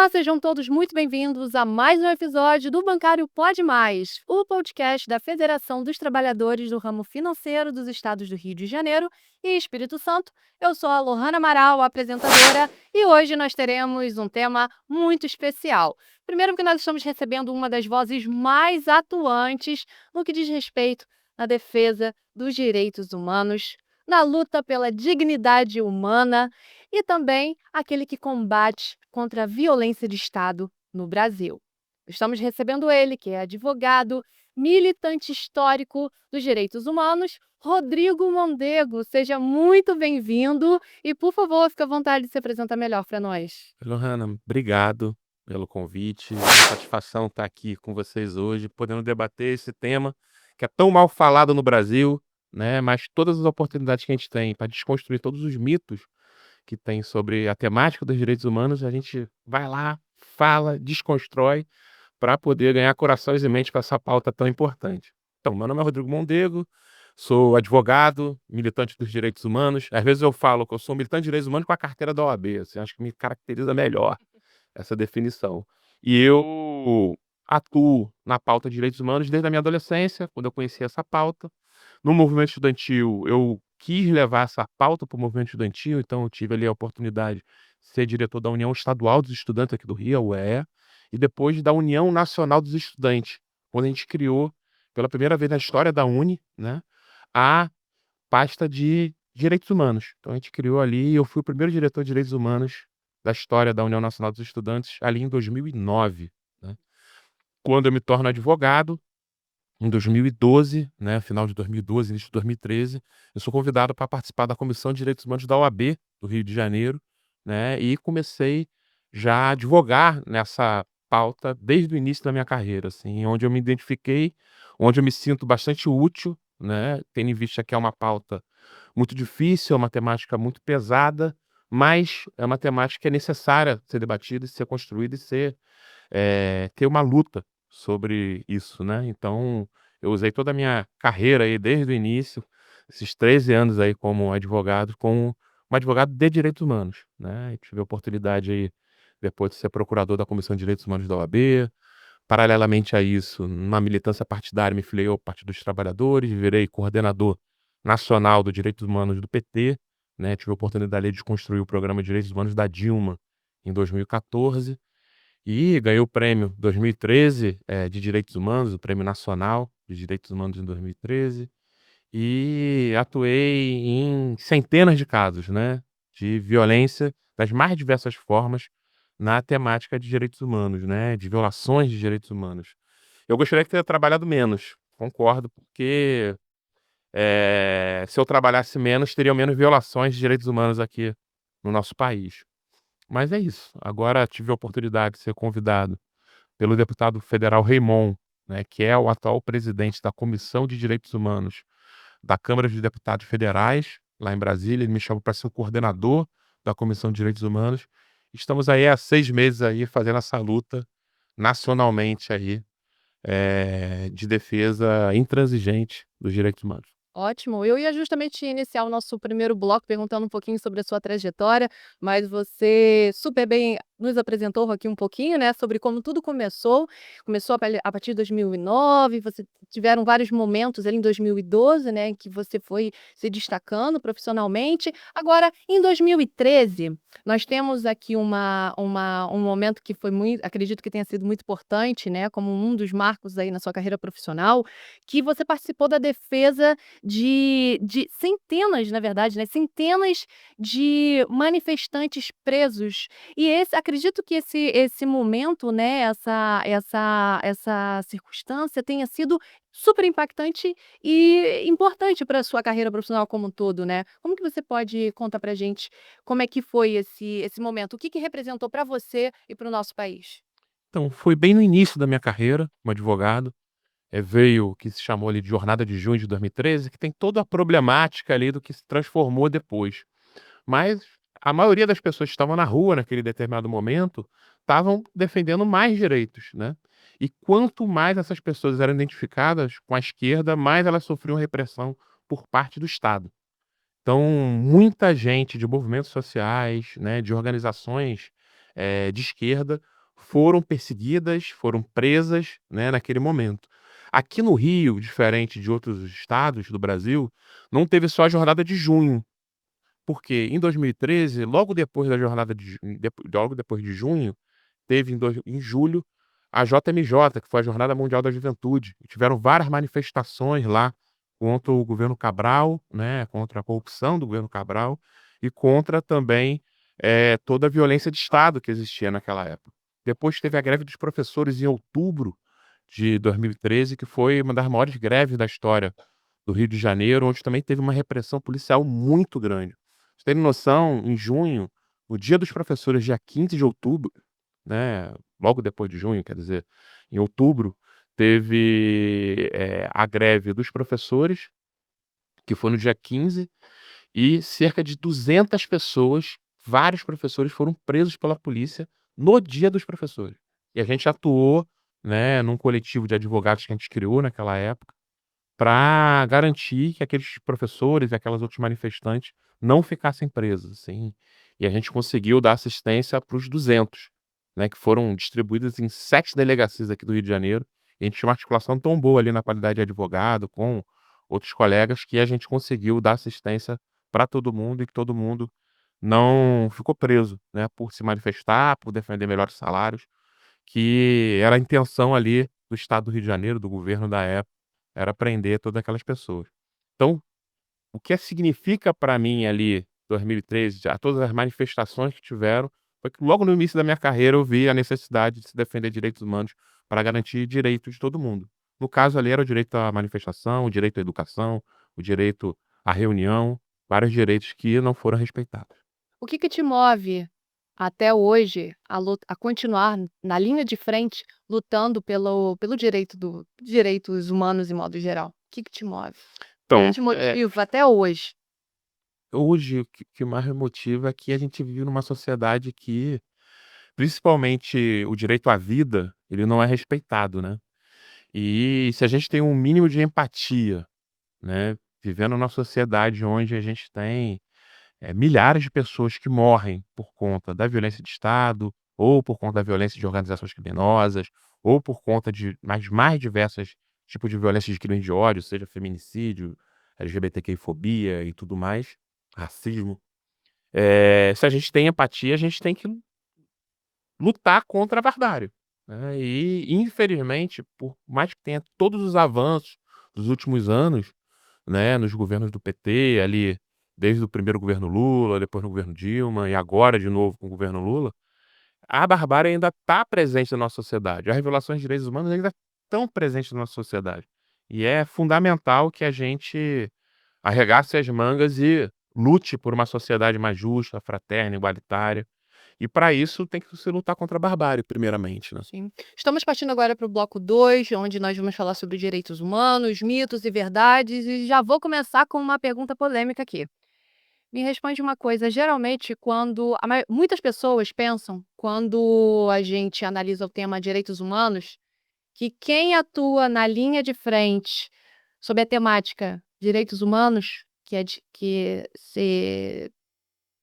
Olá, sejam todos muito bem-vindos a mais um episódio do Bancário Pode Mais, o podcast da Federação dos Trabalhadores do Ramo Financeiro dos Estados do Rio de Janeiro e Espírito Santo. Eu sou a Lohana Amaral, a apresentadora, e hoje nós teremos um tema muito especial. Primeiro porque nós estamos recebendo uma das vozes mais atuantes no que diz respeito à defesa dos direitos humanos, na luta pela dignidade humana e também aquele que combate contra a violência de Estado no Brasil. Estamos recebendo ele, que é advogado, militante histórico dos direitos humanos, Rodrigo Mondego. Seja muito bem-vindo e, por favor, fique à vontade de se apresentar melhor para nós. Lohana, obrigado pelo convite. É uma satisfação estar aqui com vocês hoje, podendo debater esse tema que é tão mal falado no Brasil, né? Mas todas as oportunidades que a gente tem para desconstruir todos os mitos que tem sobre a temática dos direitos humanos, a gente vai lá, fala, desconstrói para poder ganhar corações e mentes para essa pauta tão importante. Então, meu nome é Rodrigo Mondego, sou advogado, militante dos direitos humanos. Às vezes eu falo que eu sou militante de direitos humanos com a carteira da OAB, assim, acho que me caracteriza melhor essa definição. E eu atuo na pauta de direitos humanos desde a minha adolescência, quando eu conheci essa pauta. No movimento estudantil, eu quis levar essa pauta para o movimento estudantil, então eu tive ali a oportunidade de ser diretor da União Estadual dos Estudantes aqui do Rio, a UEA, e depois da União Nacional dos Estudantes, quando a gente criou, pela primeira vez na história da Uni, né, a pasta de direitos humanos. Então a gente criou ali e eu fui o primeiro diretor de direitos humanos da história da União Nacional dos Estudantes, ali em 2009, né. Quando eu me torno advogado, em 2012, né, final de 2012, início de 2013, eu sou convidado para participar da Comissão de Direitos Humanos da OAB do Rio de Janeiro, né, e comecei já a advogar nessa pauta desde o início da minha carreira, assim, onde eu me identifiquei, onde eu me sinto bastante útil, né, tendo em vista que é uma pauta muito difícil, é uma temática muito pesada, mas é uma temática que é necessária ser debatida e ser construída e ser ter uma luta sobre isso, né. Então, eu usei toda a minha carreira aí desde o início, esses 13 anos aí como advogado, como um advogado de direitos humanos, né. E tive a oportunidade aí, depois de ser procurador da Comissão de Direitos Humanos da OAB, paralelamente a isso, numa militância partidária, me filiei ao Partido dos Trabalhadores, virei coordenador nacional do Direitos Humanos do PT, né. Tive a oportunidade de construir o programa de direitos humanos da Dilma em 2014. E ganhei o prêmio 2013, de direitos humanos, o Prêmio Nacional de Direitos Humanos em 2013, e atuei em centenas de casos, né, de violência das mais diversas formas na temática de direitos humanos, né, de violações de direitos humanos. Eu gostaria de ter trabalhado menos, concordo, porque, se eu trabalhasse menos, teriam menos violações de direitos humanos aqui no nosso país. Mas é isso, agora tive a oportunidade de ser convidado pelo deputado federal Raimon, né, que é o atual presidente da Comissão de Direitos Humanos da Câmara de Deputados Federais, lá em Brasília. Ele me chamou para ser o coordenador da Comissão de Direitos Humanos. Estamos aí há 6 meses aí fazendo essa luta nacionalmente aí, de defesa intransigente dos direitos humanos. Ótimo. Eu ia justamente iniciar o nosso primeiro bloco perguntando um pouquinho sobre a sua trajetória, mas você super bem nos apresentou aqui um pouquinho, né, sobre como tudo começou. Começou a partir de 2009, você tiveram vários momentos ali em 2012, né, em que você foi se destacando profissionalmente. Agora, em 2013, nós temos aqui um momento que foi muito, acredito que tenha sido muito importante, né, como um dos marcos aí na sua carreira profissional, que você participou da defesa de centenas, na verdade, né, centenas de manifestantes presos. E esse acredito que esse momento, né, essa circunstância tenha sido super impactante e importante para a sua carreira profissional como um todo, né. Como que você pode contar pra gente como é que foi esse momento? O que que representou para você e para o nosso país? Então, foi bem no início da minha carreira como advogado. Veio o que se chamou ali de Jornada de Junho de 2013, que tem toda a problemática ali do que se transformou depois. Mas a maioria das pessoas que estavam na rua naquele determinado momento, estavam defendendo mais direitos, né. E quanto mais essas pessoas eram identificadas com a esquerda, mais elas sofriam repressão por parte do Estado. Então, muita gente de movimentos sociais, né, de organizações, de esquerda, foram perseguidas, foram presas, né, naquele momento. Aqui no Rio, diferente de outros estados do Brasil, não teve só a jornada de junho, porque em 2013, logo depois da jornada de ju logo depois de junho, teve em julho a JMJ, que foi a Jornada Mundial da Juventude, e tiveram várias manifestações lá contra o governo Cabral, né, contra a corrupção do governo Cabral e contra também, toda a violência de Estado que existia naquela época. Depois teve a greve dos professores em outubro de 2013, que foi uma das maiores greves da história do Rio de Janeiro, onde também teve uma repressão policial muito grande. Pra você terem noção, em junho, no Dia dos Professores, dia 15 de outubro, né, logo depois de junho, quer dizer, em outubro, teve, a greve dos professores, que foi no dia 15, e cerca de 200 pessoas, vários professores foram presos pela polícia no Dia dos Professores. E a gente atuou, né, num coletivo de advogados que a gente criou naquela época, para garantir que aqueles professores e aquelas outros manifestantes não ficassem presos, assim. E a gente conseguiu dar assistência para os 200, né, que foram distribuídos em 7 delegacias aqui do Rio de Janeiro. E a gente tinha uma articulação tão boa ali na qualidade de advogado com outros colegas, que a gente conseguiu dar assistência para todo mundo e que todo mundo não ficou preso, né, por se manifestar, por defender melhores salários, que era a intenção ali do estado do Rio de Janeiro, do governo da época, era prender todas aquelas pessoas. Então, o que significa para mim ali, 2013, já todas as manifestações que tiveram, foi que logo no início da minha carreira eu vi a necessidade de se defender direitos humanos para garantir direitos de todo mundo. No caso ali era o direito à manifestação, o direito à educação, o direito à reunião, vários direitos que não foram respeitados. O que que te move até hoje a continuar na linha de frente lutando pelo direitos humanos em modo geral? O que que te move? O que que Então, te motiva até hoje? hoje o que mais me motiva é que a gente vive numa sociedade que, principalmente o direito à vida, ele não é respeitado, né. E se a gente tem um mínimo de empatia, né, vivendo numa sociedade onde a gente tem, milhares de pessoas que morrem por conta da violência de Estado, ou por conta da violência de organizações criminosas, ou por conta de mais diversas tipos de violência de crime de ódio, seja feminicídio, LGBTQI-fobia e tudo mais, racismo. Se a gente tem empatia, a gente tem que lutar contra a barbárie, né, e infelizmente, por mais que tenha todos os avanços dos últimos anos, né, nos governos do PT, ali, desde o primeiro governo Lula, depois no governo Dilma e agora de novo com o governo Lula, a barbárie ainda está presente na nossa sociedade, as violações de direitos humanos ainda estão presentes na nossa sociedade. E é fundamental que a gente arregace as mangas e lute por uma sociedade mais justa, fraterna, igualitária. E para isso tem que se lutar contra a barbárie primeiramente, né. Sim. Estamos partindo agora para o bloco 2, onde nós vamos falar sobre direitos humanos, mitos e verdades, e já vou começar com uma pergunta polêmica aqui. Me responde uma coisa, geralmente quando muitas pessoas pensam, quando a gente analisa o tema direitos humanos, que quem atua na linha de frente sobre a temática direitos humanos, que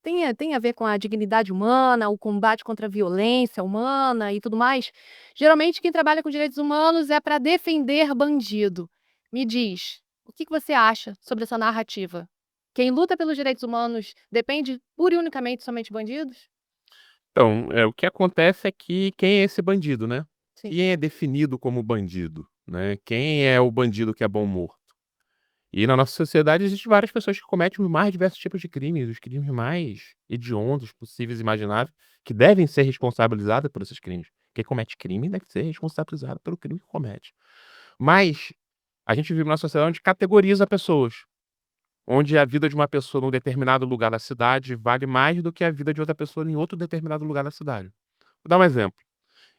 tem a ver com a dignidade humana, o combate contra a violência humana e tudo mais, geralmente quem trabalha com direitos humanos é para defender bandido. Me diz, o que que você acha sobre essa narrativa? Quem luta pelos direitos humanos depende pura e unicamente somente de bandidos? Então, o que acontece é que quem é esse bandido, né? Sim. Quem é definido como bandido, né? Quem é o bandido que é bom morto? E na nossa sociedade existem várias pessoas que cometem os mais diversos tipos de crimes, os crimes mais hediondos possíveis e imagináveis, que devem ser responsabilizados por esses crimes. Quem comete crime deve ser responsabilizado pelo crime que comete. Mas a gente vive numa sociedade onde categoriza pessoas, onde a vida de uma pessoa num determinado lugar da cidade vale mais do que a vida de outra pessoa em outro determinado lugar da cidade. Vou dar um exemplo.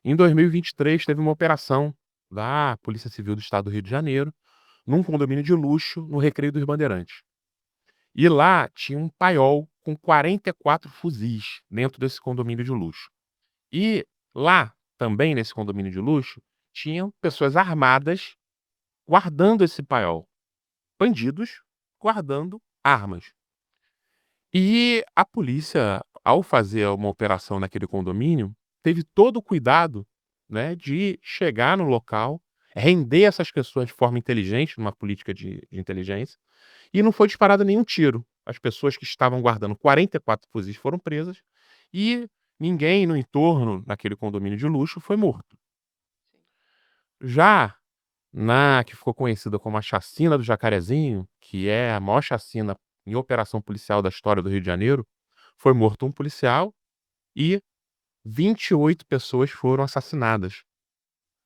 Em 2023 teve uma operação da Polícia Civil do Estado do Rio de Janeiro, num condomínio de luxo no Recreio dos Bandeirantes. E lá tinha um paiol com 44 fuzis dentro desse condomínio de luxo. E lá, também nesse condomínio de luxo, tinham pessoas armadas guardando esse paiol. Bandidos guardando armas. E a polícia, ao fazer uma operação naquele condomínio, teve todo o cuidado, né, de chegar no local, render essas pessoas de forma inteligente, numa política de inteligência, e não foi disparado nenhum tiro. As pessoas que estavam guardando 44 fuzis foram presas e ninguém no entorno, naquele condomínio de luxo, foi morto. Já na que ficou conhecida como a chacina do Jacarezinho, que é a maior chacina em operação policial da história do Rio de Janeiro, foi morto um policial e 28 pessoas foram assassinadas.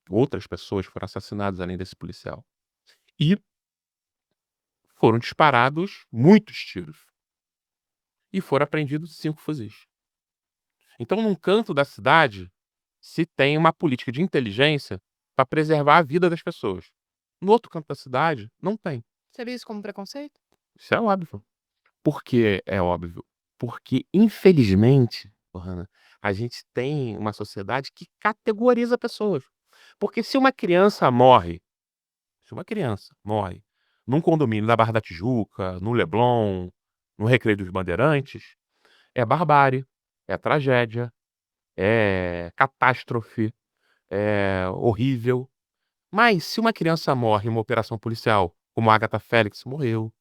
Outras pessoas foram assassinadas além desse policial. E foram disparados muitos tiros. E foram apreendidos 5 fuzis. Então, num canto da cidade, se tem uma política de inteligência para preservar a vida das pessoas. No outro canto da cidade, não tem. Você vê isso como preconceito? Isso é óbvio. Por que é óbvio? Porque, infelizmente, ô Hannah, a gente tem uma sociedade que categoriza pessoas. Porque se uma criança morre num condomínio da Barra da Tijuca, no Leblon, no Recreio dos Bandeirantes, é barbárie, é tragédia, é catástrofe, é horrível. Mas se uma criança morre em uma operação policial, como a Agatha Félix morreu,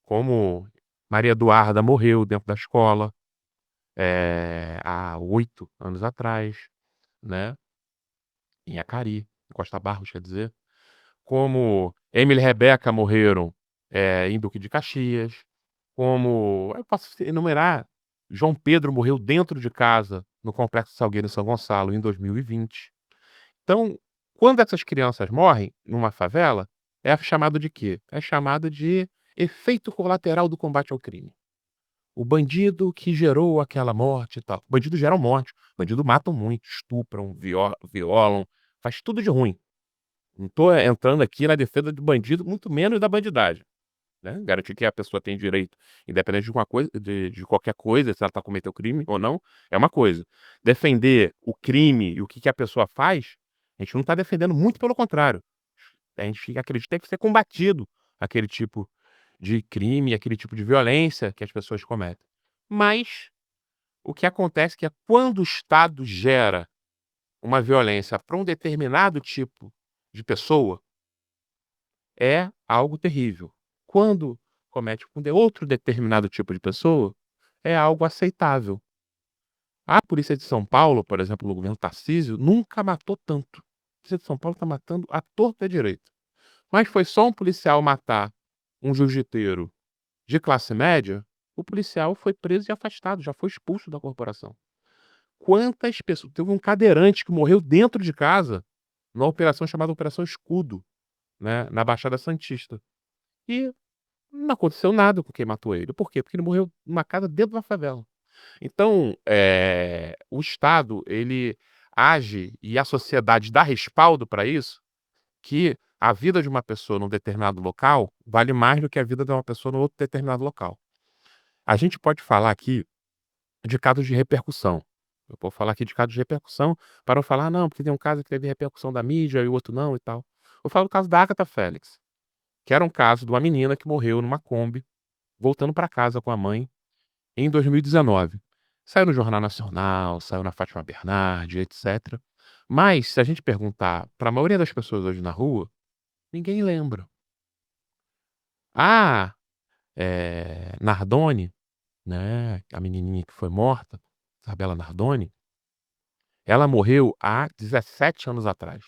como Maria Eduarda morreu dentro da escola, há 8 anos atrás, né, em Acari, em Costa Barros, quer dizer, como Emily e Rebeca morreram, em Duque de Caxias, como eu posso enumerar, João Pedro morreu dentro de casa, no Complexo Salgueiro em São Gonçalo, em 2020. Então, quando essas crianças morrem numa favela, é chamado de quê? É chamado de efeito colateral do combate ao crime. O bandido que gerou aquela morte e tal. O bandido gera morte. O bandido matam muito, estupram, violam, faz tudo de ruim. Não estou entrando aqui na defesa do bandido, muito menos da bandidagem, né. Garantir que a pessoa tem direito, independente de uma coisa de qualquer coisa, se ela está cometendo crime ou não, é uma coisa. Defender o crime e o que a pessoa faz, a gente não está defendendo, muito pelo contrário. A gente acredita que tem que ser combatido aquele tipo de crime, aquele tipo de violência que as pessoas cometem. Mas o que acontece que é quando o Estado gera uma violência para um determinado tipo de pessoa, é algo terrível. Quando comete com outro determinado tipo de pessoa, é algo aceitável. A polícia de São Paulo, por exemplo, no governo Tarcísio, nunca matou tanto. A polícia de São Paulo está matando à torto e à direita. Mas foi só um policial matar um jiu-jiteiro de classe média, o policial foi preso e afastado, já foi expulso da corporação. Quantas pessoas, teve um cadeirante que morreu dentro de casa, numa operação chamada Operação Escudo, né, na Baixada Santista. E não aconteceu nada com quem matou ele. Por quê? Porque ele morreu numa casa dentro da favela. Então, o Estado, ele age e a sociedade dá respaldo para isso, que a vida de uma pessoa num determinado local vale mais do que a vida de uma pessoa num outro determinado local. A gente pode falar aqui de casos de repercussão. Eu vou falar aqui de casos de repercussão para não falar: "Ah, não, porque tem um caso que teve repercussão da mídia e o outro não e tal". Eu falo do caso da Agatha Félix, que era um caso de uma menina que morreu numa Kombi, voltando para casa com a mãe, em 2019. Saiu no Jornal Nacional, saiu na Fátima Bernardes, etcétera. Mas se a gente perguntar para a maioria das pessoas hoje na rua, ninguém lembra. Ah, Nardone, né, a menininha que foi morta, Isabela Nardone, ela morreu há 17 anos atrás.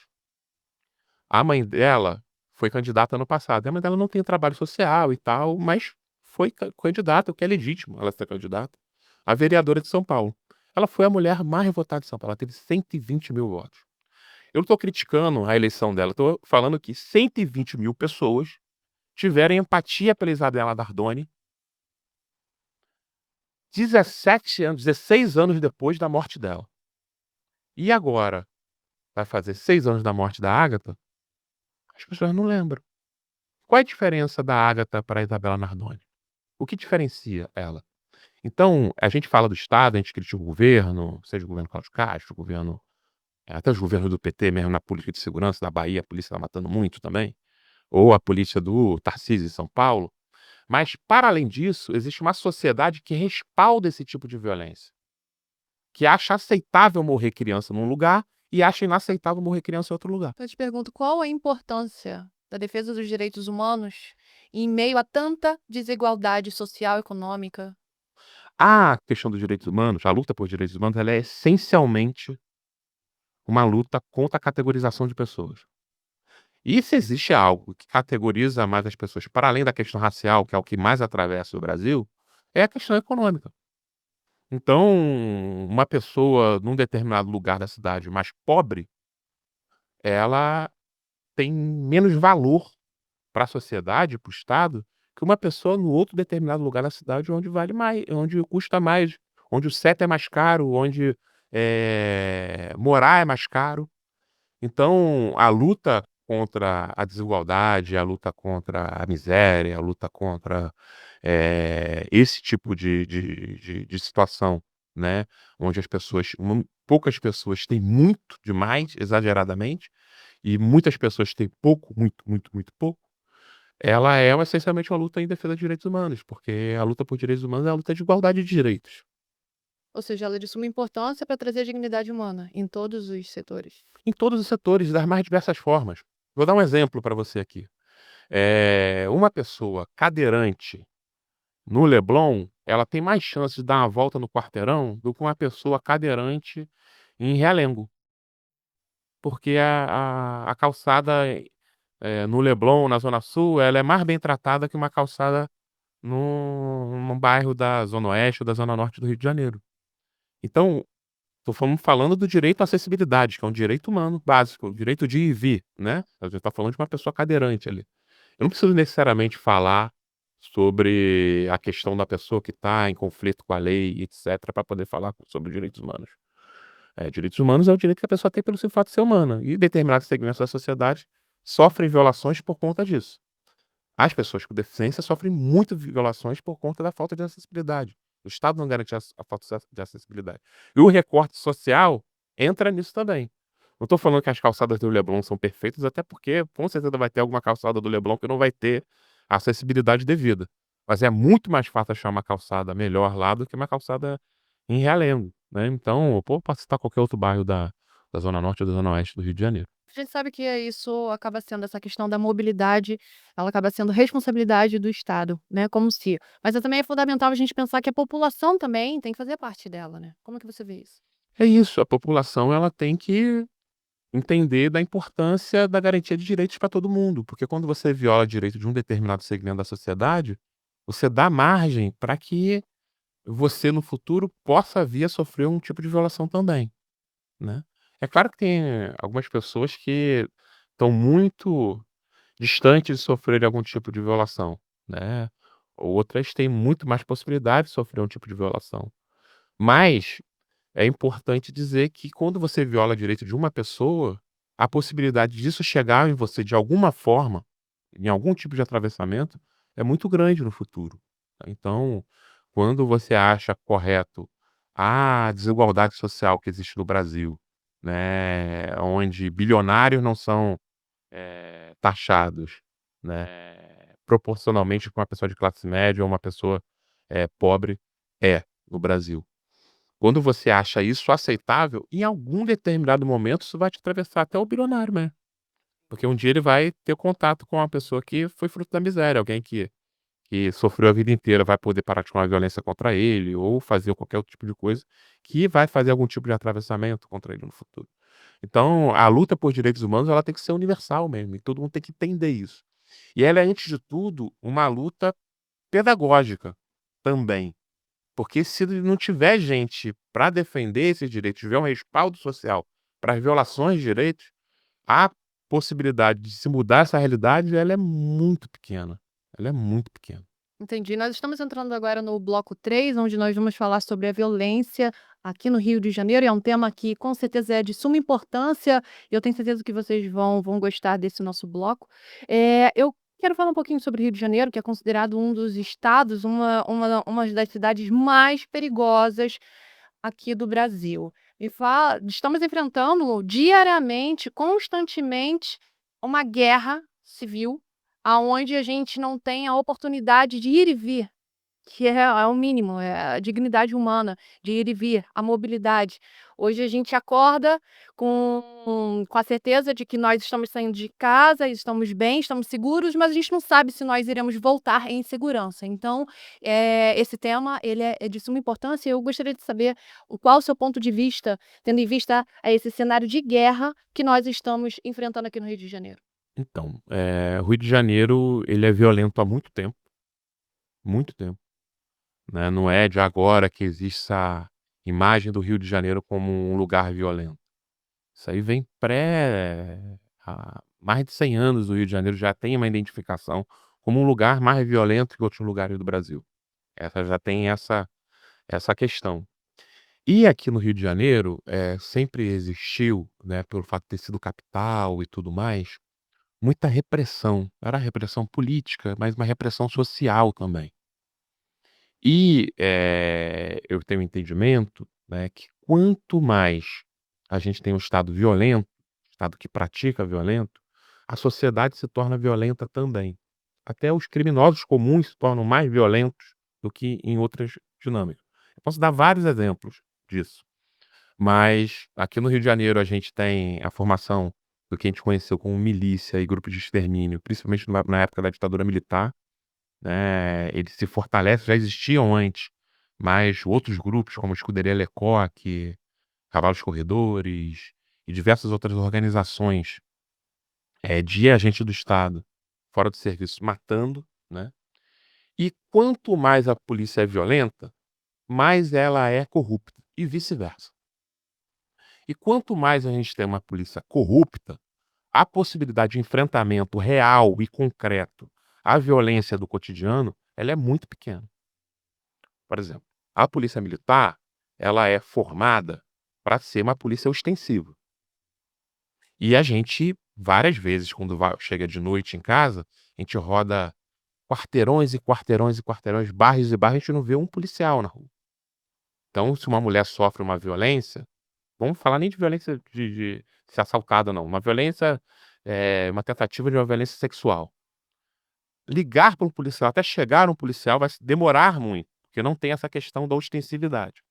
A mãe dela foi candidata ano passado, e a mãe dela não tem trabalho social e tal, mas foi candidata, o que é legítimo ela ser candidata, a vereadora de São Paulo. Ela foi a mulher mais votada de São Paulo, ela teve 120 mil votos. Eu não estou criticando a eleição dela, estou falando que 120 mil pessoas tiveram empatia pela Isabela Nardone 17 anos, 16 anos depois da morte dela. E agora, vai fazer 6 anos da morte da Agatha, as pessoas não lembram. Qual é a diferença da Agatha para a Isabela Nardone? O que diferencia ela? Então, a gente fala do Estado, a gente critica o governo, seja o governo Cláudio Castro, o governo, até os governos do PT mesmo na política de segurança, na Bahia a polícia está matando muito também, ou a polícia do Tarcísio em São Paulo, mas para além disso, existe uma sociedade que respalda esse tipo de violência. que acha aceitável morrer criança num lugar e acha inaceitável morrer criança em outro lugar. Então eu te pergunto, qual a importância da defesa dos direitos humanos em meio a tanta desigualdade social e econômica? A questão dos direitos humanos, a luta por direitos humanos, ela é essencialmente uma luta contra a categorização de pessoas. E se existe algo que categoriza mais as pessoas, para além da questão racial, que é o que mais atravessa o Brasil, é a questão econômica. Então, uma pessoa num determinado lugar da cidade mais pobre, ela tem menos valor para a sociedade, para o Estado, que uma pessoa no outro determinado lugar da cidade onde vale mais, onde custa mais, onde o CEP é mais caro, onde, morar é mais caro. Então, a luta contra a desigualdade, a luta contra a miséria, a luta contra, esse tipo de situação, né, onde as pessoas poucas pessoas têm muito demais, exageradamente, e muitas pessoas têm pouco, muito, muito, muito pouco, ela é essencialmente uma luta em defesa de direitos humanos, porque a luta por direitos humanos é a luta de igualdade de direitos, Ou seja, ela é de suma importância para trazer a dignidade humana em todos os setores. em todos os setores, das mais diversas formas. Vou dar um exemplo para você aqui. Uma pessoa cadeirante no Leblon, ela tem mais chance de dar uma volta no quarteirão do que uma pessoa cadeirante em Realengo, porque a calçada, no Leblon, na zona sul, ela é mais bem tratada que uma calçada num bairro da zona oeste ou da zona norte do Rio de Janeiro. Então, falando do direito à acessibilidade, que é um direito humano básico, o direito de ir e vir, né, a gente tá falando de uma pessoa cadeirante ali. Eu não preciso necessariamente falar sobre a questão da pessoa que está em conflito com a lei, etc, para poder falar sobre direitos humanos. Direitos humanos é o direito que a pessoa tem pelo simples fato de ser humana, e determinados segmentos da sociedade sofrem violações por conta disso. As pessoas com deficiência sofrem muito violações por conta da falta de acessibilidade. O Estado não garante a falta de acessibilidade. E o recorte social entra nisso também. Não estou falando que as calçadas do Leblon são perfeitas, até porque com certeza vai ter alguma calçada do Leblon que não vai ter a acessibilidade devida. Mas é muito mais fácil achar uma calçada melhor lá do que uma calçada em Realengo, né. Então, eu posso citar qualquer outro bairro da zona norte ou da zona oeste do Rio de Janeiro. A gente sabe que isso acaba sendo essa questão da mobilidade, ela acaba sendo responsabilidade do Estado, né, como se mas também é fundamental a gente pensar que a população também tem que fazer parte dela, né. Como é que você vê isso? É isso, a população ela tem que entender da importância da garantia de direitos para todo mundo, porque quando você viola direito de um determinado segmento da sociedade, você dá margem para que você no futuro possa vir a sofrer um tipo de violação também, né. É claro que tem algumas pessoas que estão muito distantes de sofrerem algum tipo de violação, né, outras têm muito mais possibilidade de sofrer um tipo de violação. Mas é importante dizer que quando você viola direito de uma pessoa, a possibilidade disso chegar em você de alguma forma, em algum tipo de atravessamento, é muito grande no futuro. Tá? Então, quando você acha correto a desigualdade social que existe no Brasil, né, onde bilionários não são, taxados, né, proporcionalmente com uma pessoa de classe média ou uma pessoa, pobre, no Brasil. Quando você acha isso aceitável, em algum determinado momento isso vai te atravessar até o bilionário, né. Porque um dia ele vai ter contato com uma pessoa que foi fruto da miséria, alguém que sofreu a vida inteira, vai poder praticar uma violência contra ele ou fazer qualquer outro tipo de coisa, que vai fazer algum tipo de atravessamento contra ele no futuro. Então, a luta por direitos humanos, ela tem que ser universal mesmo, e todo mundo tem que entender isso. E ela é, antes de tudo, uma luta pedagógica também. Porque se não tiver gente para defender esses direitos, tiver um respaldo social para as violações de direitos, a possibilidade de se mudar essa realidade, ela é muito pequena, ela é muito pequena. Entendi. Nós estamos entrando agora no bloco 3, onde nós vamos falar sobre a violência aqui no Rio de Janeiro, e é um tema que com certeza é de suma importância, e eu tenho certeza que vocês vão gostar desse nosso bloco. Eu quero falar um pouquinho sobre o Rio de Janeiro, que é considerado um dos estados, uma das cidades mais perigosas aqui do Brasil. Me fala, estamos enfrentando diariamente, constantemente, uma guerra civil, aonde a gente não tem a oportunidade de ir e vir. que é o mínimo, é a dignidade humana de ir e vir, a mobilidade. Hoje a gente acorda com a certeza de que nós estamos saindo de casa, estamos bem, estamos seguros, mas a gente não sabe se nós iremos voltar em segurança. Então, esse tema ele é de suma importância e eu gostaria de saber qual o seu ponto de vista, tendo em vista a esse cenário de guerra que nós estamos enfrentando aqui no Rio de Janeiro. Então, o Rio de Janeiro, ele é violento há muito tempo, né, não é de agora que existe essa imagem do Rio de Janeiro como um lugar violento. Isso aí vem há mais de 100 anos o Rio de Janeiro já tem uma identificação como um lugar mais violento que outros lugares do Brasil. Essa já tem essa questão. E aqui no Rio de Janeiro, sempre existiu, né, pelo fato de ter sido capital e tudo mais, muita repressão. Era repressão política, mas uma repressão social também. E, eu tenho um entendimento, né, que quanto mais a gente tem um estado violento, estado que pratica violento, a sociedade se torna violenta também. Até os criminosos comuns se tornam mais violentos do que em outras dinâmicas. Eu posso dar vários exemplos disso, mas aqui no Rio de Janeiro a gente tem a formação do que a gente conheceu como milícia e grupo de extermínio, principalmente na época da ditadura militar, né, eles se fortalecem, já existiam antes, mas outros grupos como a Escuderia Lecoque, Cavalos Corredores e diversas outras organizações, de agente do Estado fora do serviço matando, né, e quanto mais a polícia é violenta, mais ela é corrupta e vice-versa. E quanto mais a gente tem uma polícia corrupta, a possibilidade de enfrentamento real e concreto à violência do cotidiano, ela é muito pequena. Por exemplo, a polícia militar, ela é formada para ser uma polícia ostensiva. E a gente, várias vezes, quando chega de noite em casa, a gente roda quarteirões e quarteirões e quarteirões, bairros e bairros, a gente não vê um policial na rua. Então, se uma mulher sofre uma violência, vamos falar nem de violência de ser assaltada não, uma violência, uma tentativa de uma violência sexual. Ligar para um policial, até chegar um policial vai se demorar muito, porque não tem essa questão da ostensividade.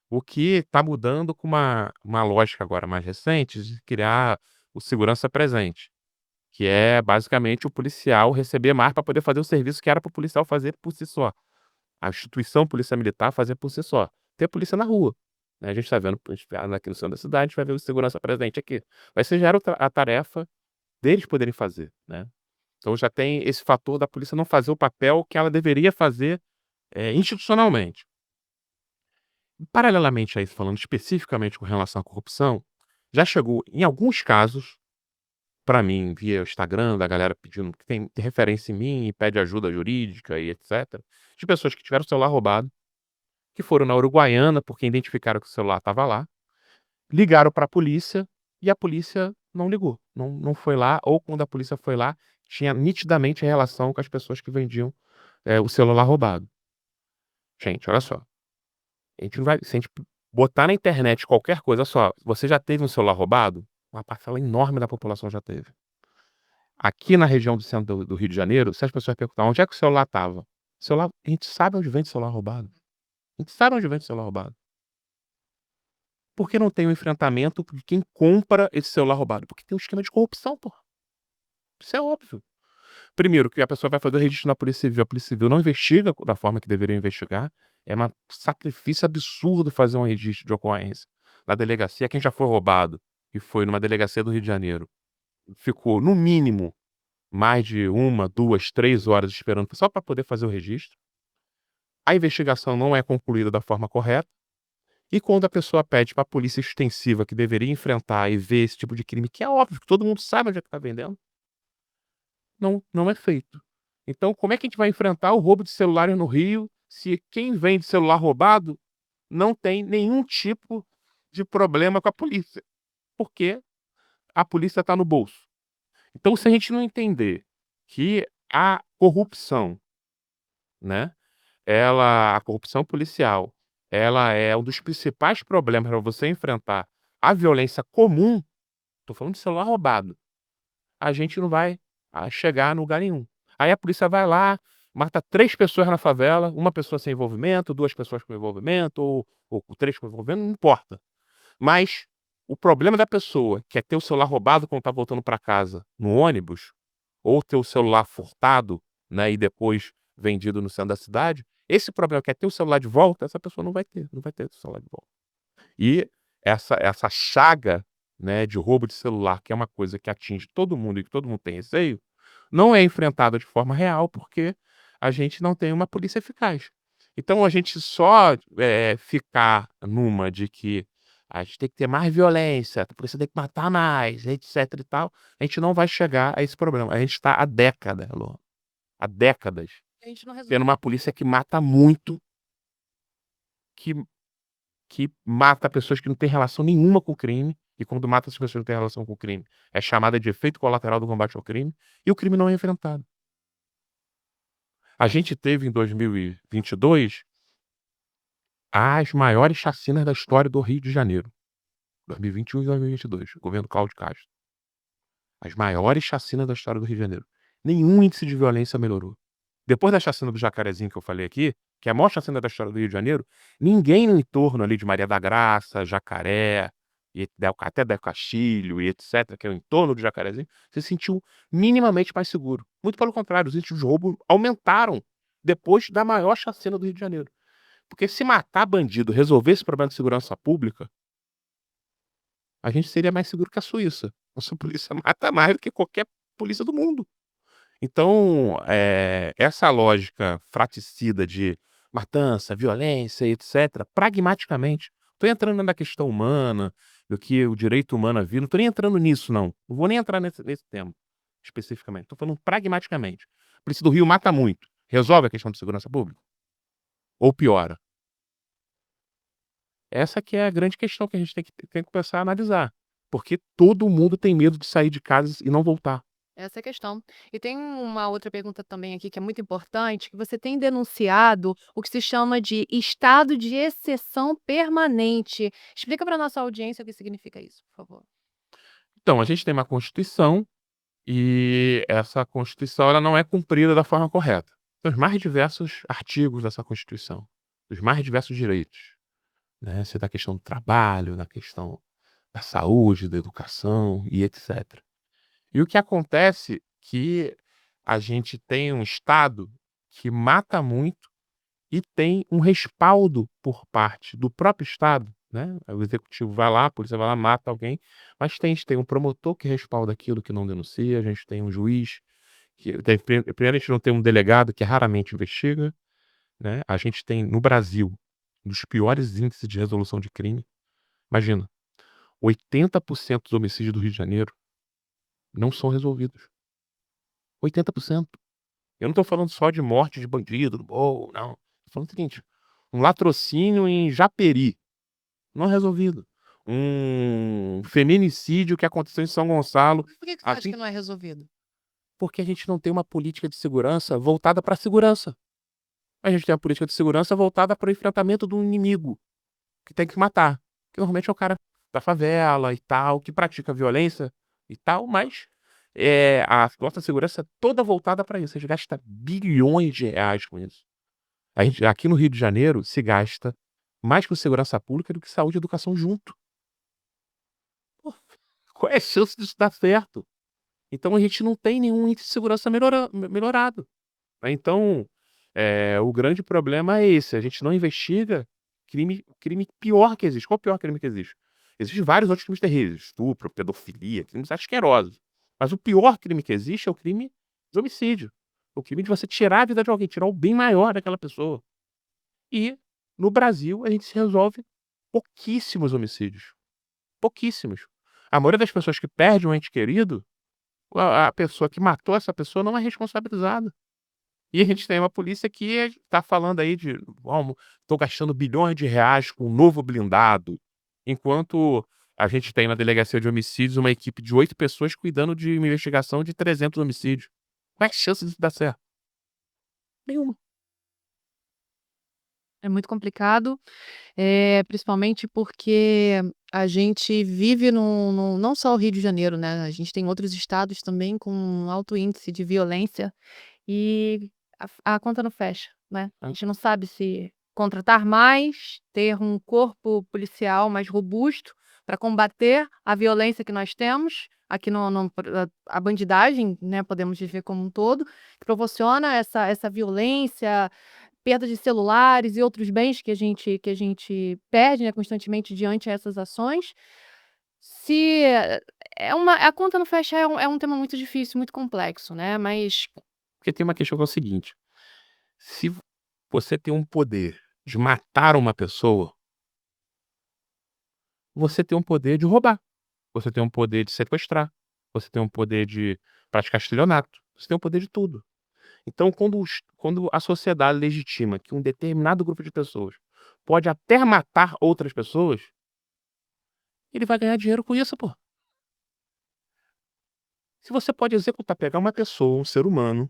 O que está mudando com uma lógica agora mais recente de criar o segurança presente, que é basicamente o policial receber mais para poder fazer o serviço que era para o policial fazer por si só. A instituição polícia militar fazer por si só, ter polícia na rua, né, a gente está vendo, a gente vai aqui no centro da cidade, a gente vai ver o segurança presente aqui, mas você gera a tarefa deles poderem fazer, né. Então já tem esse fator da polícia não fazer o papel que ela deveria fazer, institucionalmente. Paralelamente a isso, falando especificamente com relação à corrupção, já chegou em alguns casos para mim via Instagram da galera pedindo que tem referência em mim e pede ajuda jurídica e etcétera, de pessoas que tiveram o celular roubado, que foram na Uruguaiana, porque identificaram que o celular estava lá, ligaram para a polícia e a polícia não ligou, não foi lá, ou quando a polícia foi lá, tinha nitidamente relação com as pessoas que vendiam, o celular roubado. Gente, olha só, a gente não vai se a gente botar na internet qualquer coisa, olha só, você já teve um celular roubado? Uma parcela enorme da população já teve. Aqui na região do centro do Rio de Janeiro, se as pessoas perguntar: "Onde é que o celular estava?", celular a gente sabe onde vende celular roubado. A gente sabe onde vende celular roubado. Por que não tem um enfrentamento de quem compra esse celular roubado? Porque tem um esquema de corrupção, pô. Isso é óbvio. Primeiro que a pessoa vai fazer o registro na Polícia Civil, a Polícia Civil não investiga da forma que deveria investigar, é um sacrifício absurdo fazer um registro de ocorrência. Na delegacia, quem já foi roubado e foi numa delegacia do Rio de Janeiro, ficou no mínimo mais de 1, 2, 3 horas esperando só para poder fazer o registro. A investigação não é concluída da forma correta, e quando a pessoa pede para a polícia extensiva que deveria enfrentar e ver esse tipo de crime, que é óbvio que todo mundo sabe onde é que está vendendo, não é feito. Então como é que a gente vai enfrentar o roubo de celulares no Rio, se quem vende celular roubado não tem nenhum tipo de problema com a polícia? Porque a polícia está no bolso. Então se a gente não entender que a corrupção, né, a corrupção policial, ela é um dos principais problemas para você enfrentar a violência comum, tô falando de celular roubado, a gente não vai, chegar a lugar nenhum. Aí a polícia vai lá, mata 3 pessoas na favela, uma pessoa sem envolvimento, 2 pessoas com envolvimento ou 3 com envolvimento, não importa. Mas o problema da pessoa que é ter o celular roubado quando tá voltando para casa no ônibus, ou ter o celular furtado, né, e depois vendido no centro da cidade, esse problema que é ter o celular de volta, essa pessoa não vai ter o celular de volta. E essa chaga, né, de roubo de celular, que é uma coisa que atinge todo mundo e que todo mundo tem receio, não é enfrentada de forma real, porque a gente não tem uma polícia eficaz. Então a gente só, ficar numa de que a gente tem que ter mais violência, a polícia tem que matar mais, etc e tal, a gente não vai chegar a esse problema. A gente está há décadas, Luan, há décadas, A gente não resolve. tendo uma polícia que mata muito, que mata pessoas que não têm relação nenhuma com o crime, e quando mata essas pessoas que não têm relação com o crime, é chamada de efeito colateral do combate ao crime, e o crime não é enfrentado. A gente teve em 2022 as maiores chacinas da história do Rio de Janeiro, 2021 e 2022, governo Cláudio Castro. As maiores chacinas da história do Rio de Janeiro. Nenhum índice de violência melhorou. Depois da chacina do Jacarezinho que eu falei aqui, que é a maior chacina da história do Rio de Janeiro, ninguém no entorno ali de Maria da Graça, Jacaré, até Del Castilho e etc., que é o entorno do Jacarezinho, se sentiu minimamente mais seguro. Muito pelo contrário, os índices de roubo aumentaram depois da maior chacina do Rio de Janeiro. Porque se matar bandido resolver esse problema de segurança pública, a gente seria mais seguro que a Suíça. Nossa polícia mata mais do que qualquer polícia do mundo. Então, essa lógica fraticida de matança, violência e etcétera, pragmaticamente, tô entrando na questão humana, do que o direito humano à vida, não tô nem entrando nisso não, não vou nem entrar nesse tema, especificamente, tô falando pragmaticamente. A Polícia do Rio mata muito, resolve a questão de segurança pública? Ou piora? Essa que é a grande questão que a gente tem que começar a analisar, porque todo mundo tem medo de sair de casa e não voltar. Essa é a questão. E tem uma outra pergunta também aqui que é muito importante, que você tem denunciado o que se chama de estado de exceção permanente. Explica para nossa audiência o que significa isso, por favor. Então, a gente tem uma Constituição. E essa Constituição ela não é cumprida da forma correta. Tem os mais diversos artigos dessa Constituição, os mais diversos direitos, né, seja da questão do trabalho, da questão da saúde, da educação e etcétera. E o que acontece que a gente tem um Estado que mata muito e tem um respaldo por parte do próprio Estado, né, o executivo vai lá, a polícia vai lá, mata alguém, mas a gente tem um promotor que respalda aquilo que não denuncia, a gente tem um juiz que primeiro a gente não tem um delegado que raramente investiga, né, a gente tem no Brasil um dos piores índices de resolução de crime. Imagina, 80% dos homicídios do Rio de Janeiro não são resolvidos, 80%. Eu não tô falando só de morte de bandido no morro, não. Tô falando o seguinte, um latrocínio em Japeri, não resolvido. Um feminicídio que aconteceu em São Gonçalo, Por que você há acha que 20 não é resolvido? porque a gente não tem uma política de segurança voltada pra segurança. A gente tem uma política de segurança voltada para o enfrentamento do inimigo, que tem que matar, que normalmente é o cara da favela e tal, que pratica violência e tal, mas, a nossa segurança é toda voltada para isso, a gente gasta bilhões de reais com isso. A gente aqui no Rio de Janeiro se gasta mais com segurança pública do que saúde e educação junto. Pô, qual é a chance disso dar certo? Então a gente não tem nenhum índice de segurança melhorado. Então, o grande problema é esse, a gente não investiga crime pior que existe. Qual é o pior crime que existe? Existem vários outros crimes terríveis, estupro, pedofilia, crimes asquerosos. Mas o pior crime que existe é o crime de homicídio. O crime de você tirar a vida de alguém, tirar o bem maior daquela pessoa. E, no Brasil, a gente se resolve pouquíssimos homicídios, pouquíssimos. A maioria das pessoas que perde um ente querido, a pessoa que matou essa pessoa não é responsabilizada. E a gente tem uma polícia que está falando aí de: "Vamos, tô gastando bilhões de reais com um novo blindado", enquanto a gente tem na delegacia de homicídios uma equipe de 8 pessoas cuidando de uma investigação de 300 homicídios. Qual é a chance disso dar certo? Nenhuma. É muito complicado, principalmente porque a gente vive não só o Rio de Janeiro, né, a gente tem outros estados também com alto índice de violência. E a conta não fecha, né. A Hã. gente não sabe se contratar mais, ter um corpo policial mais robusto para combater a violência que nós temos aqui no a bandidagem, né, podemos dizer como um todo, que proporciona essa violência, perda de celulares e outros bens que a gente perde, né, constantemente diante a essas ações. Se a conta não fecha é um tema muito difícil, muito complexo, né, mas Porque tem uma questão que é o seguinte: se você tem um poder de matar uma pessoa, você tem um poder de roubar, você tem um poder de sequestrar, você tem um poder de praticar estelionato, você tem o poder de tudo. Então quando a sociedade legitima que um determinado grupo de pessoas pode até matar outras pessoas, ele vai ganhar dinheiro com isso, pô. Se você pode executar, pegar uma pessoa, um ser humano,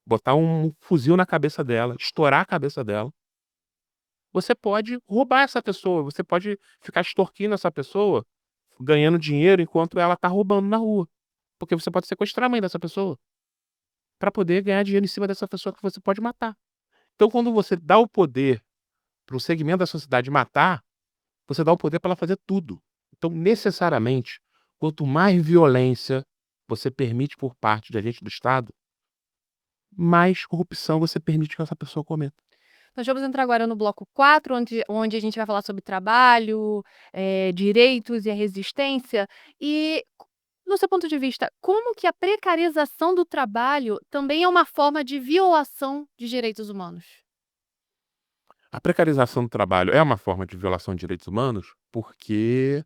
botar um fuzil na cabeça dela, estourar a cabeça dela, você pode roubar essa pessoa, você pode ficar extorquindo essa pessoa, ganhando dinheiro enquanto ela tá roubando na rua. Porque você pode sequestrar a mãe dessa pessoa, pra poder ganhar dinheiro em cima dessa pessoa que você pode matar. Então quando você dá o poder para um segmento da sociedade matar, você dá o poder para ela fazer tudo. Então, necessariamente, quanto mais violência você permite por parte de agente do Estado, mais corrupção você permite que essa pessoa cometa. nós vamos entrar agora no bloco 4, onde a gente vai falar sobre trabalho, direitos e a resistência. E, no seu ponto de vista, como que a precarização do trabalho também é uma forma de violação de direitos humanos? A precarização do trabalho é uma forma de violação de direitos humanos, porque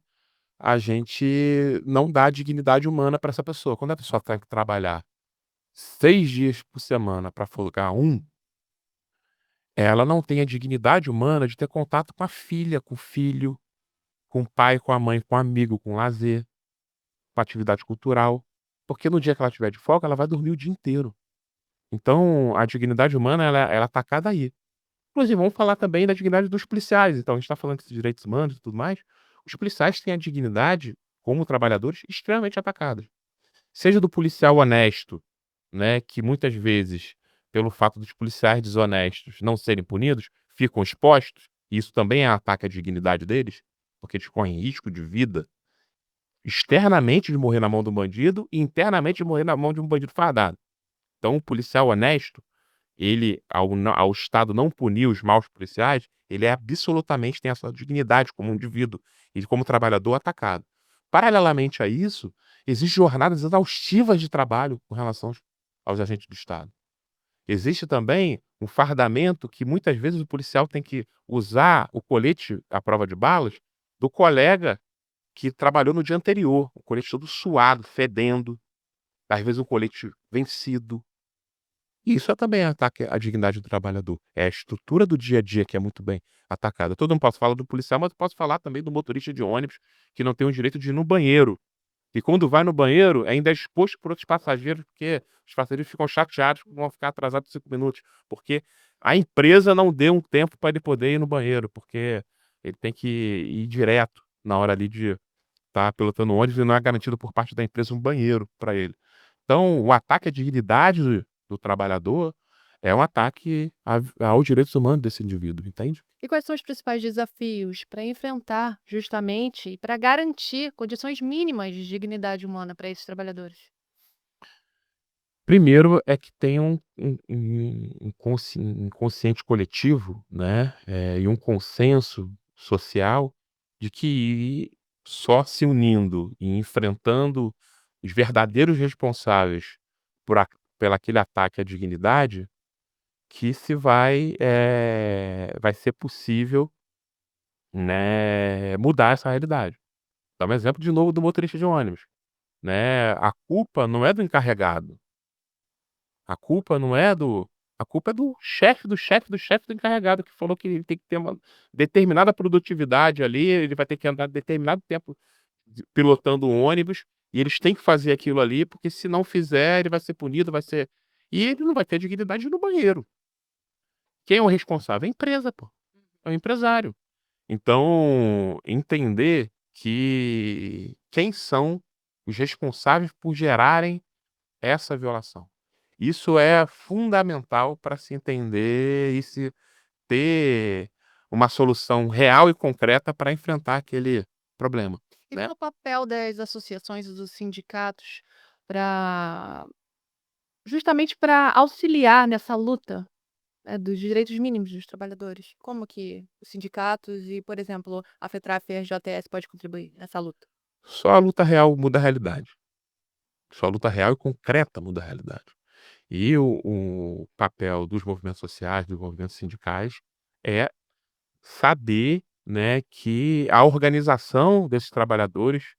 a gente não dá dignidade humana para essa pessoa. Quando a pessoa tem que trabalhar 6 dias por semana para folgar um, ela não tem a dignidade humana de ter contato com a filha, com o filho, com o pai, com a mãe, com o amigo, com o lazer, com a atividade cultural, porque no dia que ela tiver de folga, ela vai dormir o dia inteiro. Então, a dignidade humana ela é atacada aí. Inclusive, vamos falar também da dignidade dos policiais. Então, a gente está falando de direitos humanos e tudo mais. Os policiais têm a dignidade, como trabalhadores, extremamente atacada. Seja do policial honesto, né, que muitas vezes, pelo fato dos policiais desonestos não serem punidos, ficam expostos, e isso também é um ataque à dignidade deles, porque eles correm risco de vida, externamente de morrer na mão do bandido e internamente de morrer na mão de um bandido fardado. Então, o policial honesto, ele, ao Estado não punir os maus policiais, ele é absolutamente tem a sua dignidade como indivíduo e como trabalhador atacado. Paralelamente a isso, existem jornadas exaustivas de trabalho com relação aos agentes do Estado. Existe também um fardamento que muitas vezes o policial tem que usar o colete à prova de balas do colega que trabalhou no dia anterior, o colete todo suado, fedendo, às vezes um colete vencido. Isso é também ataque à dignidade do trabalhador. É a estrutura do dia a dia que é muito bem atacada. Todo mundo posso falar do policial, mas eu posso falar também do motorista de ônibus que não tem o direito de ir no banheiro. E quando vai no banheiro, ainda é exposto por outros passageiros, porque os passageiros ficam chateados que vão ficar atrasados 5 minutos, porque a empresa não deu um tempo para ele poder ir no banheiro, porque ele tem que ir direto na hora ali de estar pilotando o ônibus e não é garantido por parte da empresa um banheiro para ele. Então, o ataque à dignidade do trabalhador é um ataque aos direitos humanos desse indivíduo, entende? E quais são os principais desafios para enfrentar, justamente, e para garantir condições mínimas de dignidade humana para esses trabalhadores? Primeiro é que tem um consciente coletivo, né, e um consenso social de que só se unindo e enfrentando os verdadeiros responsáveis por a pela aquele ataque à dignidade, que se vai ser possível, né, mudar essa realidade. Dá um exemplo de novo do motorista de ônibus, né, a culpa não é do encarregado, a culpa não é do a culpa é do chefe, do chefe, do chefe do encarregado que falou que ele tem que ter uma determinada produtividade ali, ele vai ter que andar determinado tempo pilotando o ônibus, e eles têm que fazer aquilo ali, porque se não fizer ele vai ser punido, vai ser e ele não vai ter dignidade no banheiro. Quem é o responsável? É a empresa, pô, é o empresário. Então, entender que quem são os responsáveis por gerarem essa violação. Isso é fundamental para se entender e se ter uma solução real e concreta para enfrentar aquele problema, E né. qual o papel das associações e dos sindicatos para justamente para auxiliar nessa luta, dos direitos mínimos dos trabalhadores? Como que os sindicatos e, por exemplo, a FETRAF-RJS pode contribuir nessa luta? Só a luta real muda a realidade. Só a luta real e concreta muda a realidade. E o papel dos movimentos sociais, dos movimentos sindicais, é saber, né, que a organização desses trabalhadores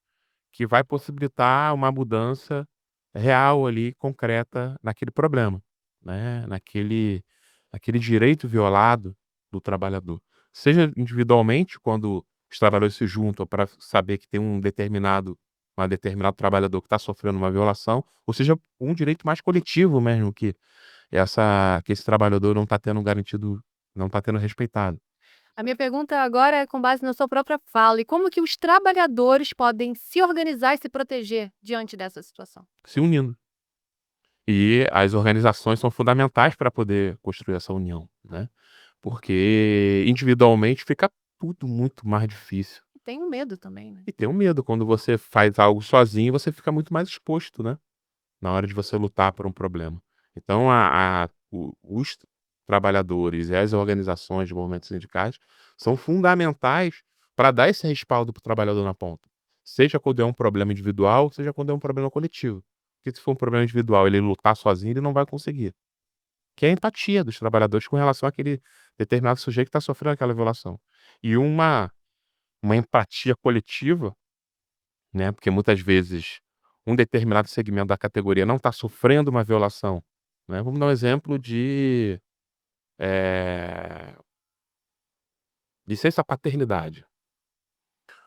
que vai possibilitar uma mudança real ali, concreta, naquele problema, né, naquele direito violado do trabalhador. Seja individualmente, quando os trabalhadores se juntam para saber que tem um determinado trabalhador que está sofrendo uma violação, ou seja, um direito mais coletivo mesmo, que esse trabalhador não está tendo garantido, não está tendo respeitado. A minha pergunta agora é com base na sua própria fala, e como que os trabalhadores podem se organizar e se proteger diante dessa situação? Se unindo. E as organizações são fundamentais para poder construir essa união, né, porque individualmente fica tudo muito mais difícil. Tenho medo também, né. E tem um medo, quando você faz algo sozinho, você fica muito mais exposto, né, na hora de você lutar por um problema. Então os trabalhadores e as organizações de movimentos sindicais são fundamentais para dar esse respaldo para o trabalhador na ponta. Seja quando é um problema individual, seja quando é um problema coletivo. Porque se for um problema individual, ele lutar sozinho, ele não vai conseguir. Que é a empatia dos trabalhadores com relação àquele determinado sujeito que está sofrendo aquela violação. E uma empatia coletiva, né, porque muitas vezes um determinado segmento da categoria não está sofrendo uma violação, né. Vamos dar um exemplo de, eh, licença paternidade.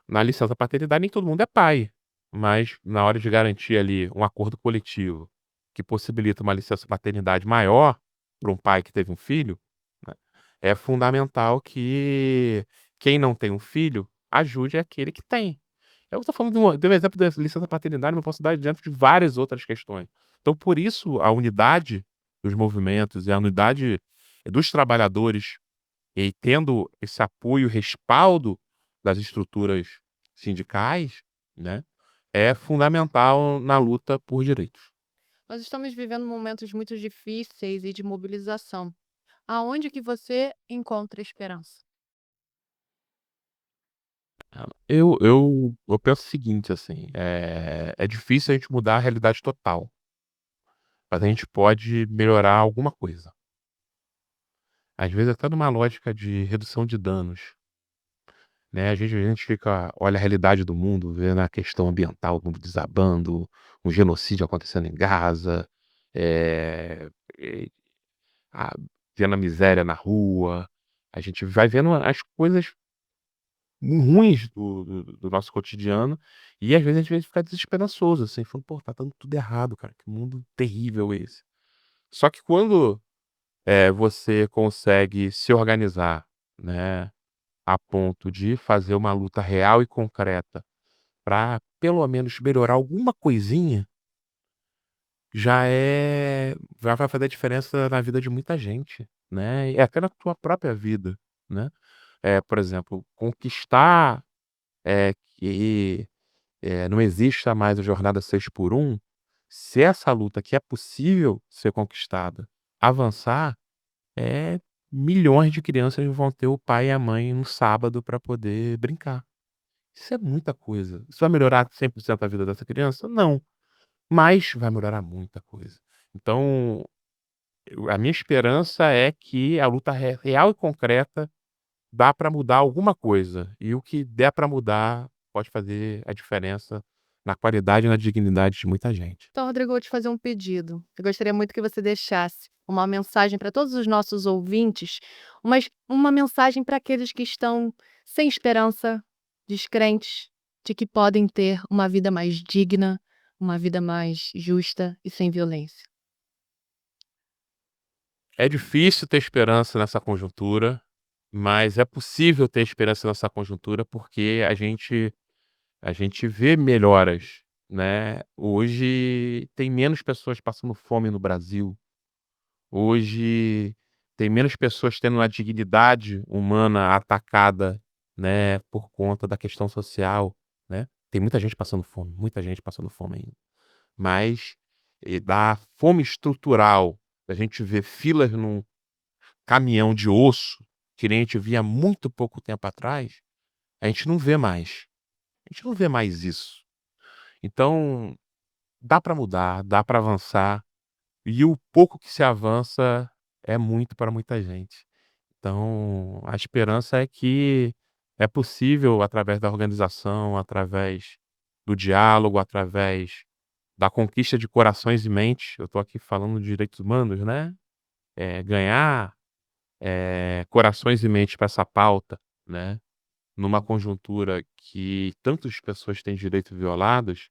Na licença paternidade nem todo mundo é pai, mas na hora de garantir ali um acordo coletivo que possibilita uma licença paternidade maior para um pai que teve um filho, né, é fundamental que quem não tem um filho ajude aquele que tem. Eu estou falando de um exemplo da licença paternidade, mas eu posso dar exemplo de várias outras questões. Então, por isso, a unidade dos movimentos e a unidade dos trabalhadores, e tendo esse apoio e respaldo das estruturas sindicais, né, é fundamental na luta por direitos. Nós estamos vivendo momentos muito difíceis e de mobilização. Aonde que você encontra esperança? Eu penso o seguinte, assim, é difícil a gente mudar a realidade total, mas a gente pode melhorar alguma coisa. Às vezes até numa lógica de redução de danos, né, a gente olha a realidade do mundo, vê na questão ambiental, o mundo desabando, um genocídio acontecendo em Gaza, eh, e a vendo a miséria na rua, a gente vai vendo as coisas ruins do nosso cotidiano, e às vezes a gente fica desesperançoso, assim, falando: "Pô, tá dando tudo errado, cara, que mundo terrível é esse". Só que quando, você consegue se organizar, né, a ponto de fazer uma luta real e concreta para pelo menos melhorar alguma coisinha, já vai fazer a diferença na vida de muita gente, né, e até na tua própria vida, né. Por exemplo, conquistar, que não exista mais a jornada 6 por um, se essa luta que é possível ser conquistada avançar, milhões de crianças vão ter o pai e a mãe no sábado para poder brincar. Isso é muita coisa. Isso vai melhorar 100% a vida dessa criança? Não, mas vai melhorar muita coisa. Então, a minha esperança é que a luta real e concreta dá para mudar alguma coisa, e o que der para mudar pode fazer a diferença na qualidade e na dignidade de muita gente. Então, Rodrigo, eu vou te fazer um pedido. Eu gostaria muito que você deixasse uma mensagem para todos os nossos ouvintes, mas uma mensagem para aqueles que estão sem esperança, descrentes de que podem ter uma vida mais digna, uma vida mais justa e sem violência. É difícil ter esperança nessa conjuntura, mas é possível ter esperança nessa conjuntura, porque a gente vê melhoras, né. Hoje tem menos pessoas passando fome no Brasil, Hoje tem menos pessoas tendo a dignidade humana atacada, né, por conta da questão social, né. Tem muita gente passando fome ainda. Mas, da fome estrutural, da gente ver filas num caminhão de osso, que nem a gente via há muito pouco tempo atrás, a gente não vê mais. A gente não vê mais isso. Então, dá para mudar, dá para avançar, e o pouco que se avança é muito para muita gente. Então, a esperança é que é possível através da organização, através do diálogo, através da conquista de corações e mentes. Eu estou aqui falando de direitos humanos, né, ganhar, corações e mentes para essa pauta, né, numa conjuntura que tantas pessoas têm direitos violados,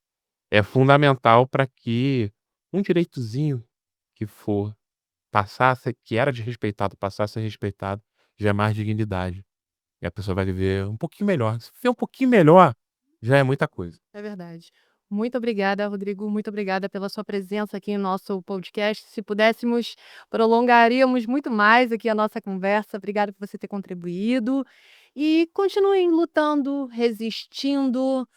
é fundamental para que um direitozinho que for passasse que era desrespeitado, passasse a ser respeitado, já é mais dignidade. E a pessoa vai viver um pouquinho melhor. Se viver um pouquinho melhor, já é muita coisa. É verdade. Muito obrigada, Rodrigo. Muito obrigada pela sua presença aqui no nosso podcast. Se pudéssemos, prolongaríamos muito mais aqui a nossa conversa. Obrigada por você ter contribuído. E continuem lutando, resistindo,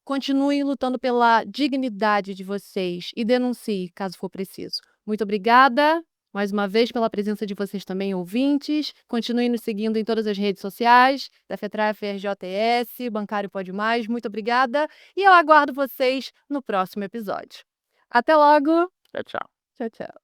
continuem lutando pela dignidade de vocês e denuncie caso for preciso. Muito obrigada mais uma vez pela presença de vocês também, ouvintes. Continuem nos seguindo em todas as redes sociais, da FETRAI FRJS, Bancário Pode Mais. Muito obrigada e eu aguardo vocês no próximo episódio. Até logo. Tchau, tchau. Tchau, tchau.